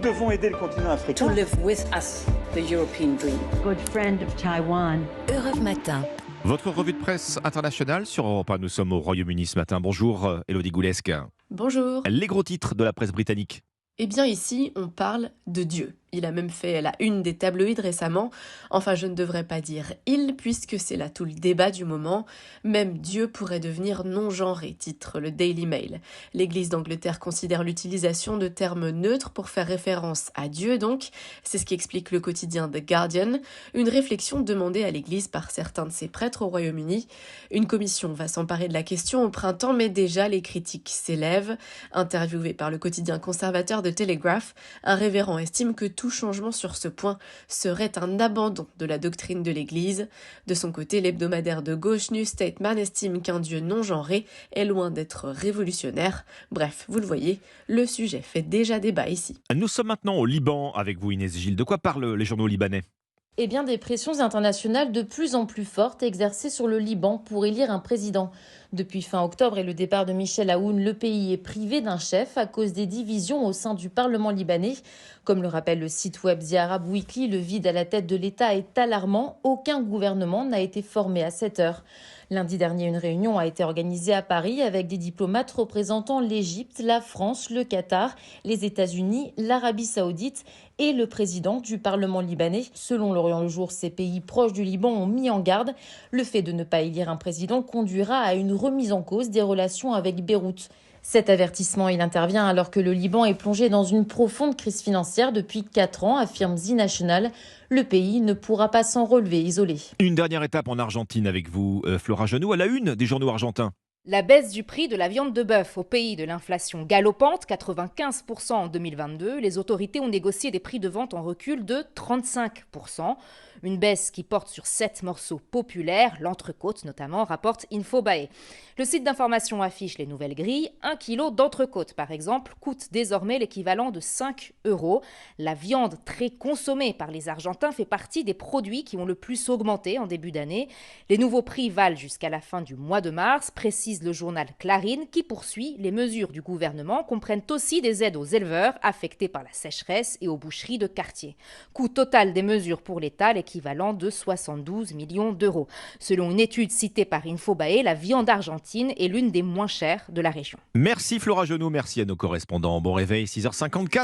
devons aider le continent africain. To live with us, the European dream. Good friend of Taiwan. Europe Matin. Votre revue de presse internationale sur Europe 1. Nous sommes au Royaume-Uni ce matin. Bonjour, Élodie Goulesque. Bonjour. Les gros titres de la presse britannique. Eh bien ici, on parle de Dieu. Il a même fait la une des tabloïds récemment. Enfin, je ne devrais pas dire « il » puisque c'est là tout le débat du moment. Même Dieu pourrait devenir non-genré, titre le Daily Mail. L'Église d'Angleterre considère l'utilisation de termes neutres pour faire référence à Dieu donc. C'est ce qui explique le quotidien The Guardian. Une réflexion demandée à l'Église par certains de ses prêtres au Royaume-Uni. Une commission va s'emparer de la question au printemps, mais déjà les critiques s'élèvent. Interviewé par le quotidien conservateur de Telegraph, un révérend estime que tout changement sur ce point serait un abandon de la doctrine de l'Église. De son côté, l'hebdomadaire de gauche New Statesman estime qu'un Dieu non-genré est loin d'être révolutionnaire. Bref, vous le voyez, le sujet fait déjà débat ici. Nous sommes maintenant au Liban avec vous, Inès Gilles. De quoi parlent les journaux libanais ? Eh bien, des pressions internationales de plus en plus fortes exercées sur le Liban pour élire un président. Depuis fin octobre et le départ de Michel Aoun, le pays est privé d'un chef à cause des divisions au sein du Parlement libanais. Comme le rappelle le site web The Arab Weekly, le vide à la tête de l'État est alarmant. Aucun gouvernement n'a été formé à cette heure. Lundi dernier, une réunion a été organisée à Paris avec des diplomates représentant l'Égypte, la France, le Qatar, les États-Unis, l'Arabie saoudite et le président du Parlement libanais. Selon l'Orient le Jour, ces pays proches du Liban ont mis en garde. Le fait de ne pas élire un président conduira à une remise en cause des relations avec Beyrouth. Cet avertissement, il intervient alors que le Liban est plongé dans une profonde crise financière depuis 4 ans, affirme The National. Le pays ne pourra pas s'en relever isolé. Une dernière étape en Argentine avec vous, Flora Genoux, à la une des journaux argentins. La baisse du prix de la viande de bœuf au pays de l'inflation galopante, 95% en 2022. Les autorités ont négocié des prix de vente en recul de 35%. Une baisse qui porte sur 7 morceaux populaires, l'entrecôte notamment, rapporte Infobae. Le site d'information affiche les nouvelles grilles. 1 kilo d'entrecôte, par exemple, coûte désormais l'équivalent de 5 €. La viande très consommée par les Argentins fait partie des produits qui ont le plus augmenté en début d'année. Les nouveaux prix valent jusqu'à la fin du mois de mars, précise le journal Clarín, qui poursuit. Les mesures du gouvernement comprennent aussi des aides aux éleveurs affectés par la sécheresse et aux boucheries de quartier. Coût total des mesures pour l'État, l'équivalent de 72 millions d'euros. Selon une étude citée par Infobae, la viande argentine est l'une des moins chères de la région. Merci Flora Genoux, merci à nos correspondants. Bon réveil, 6h54.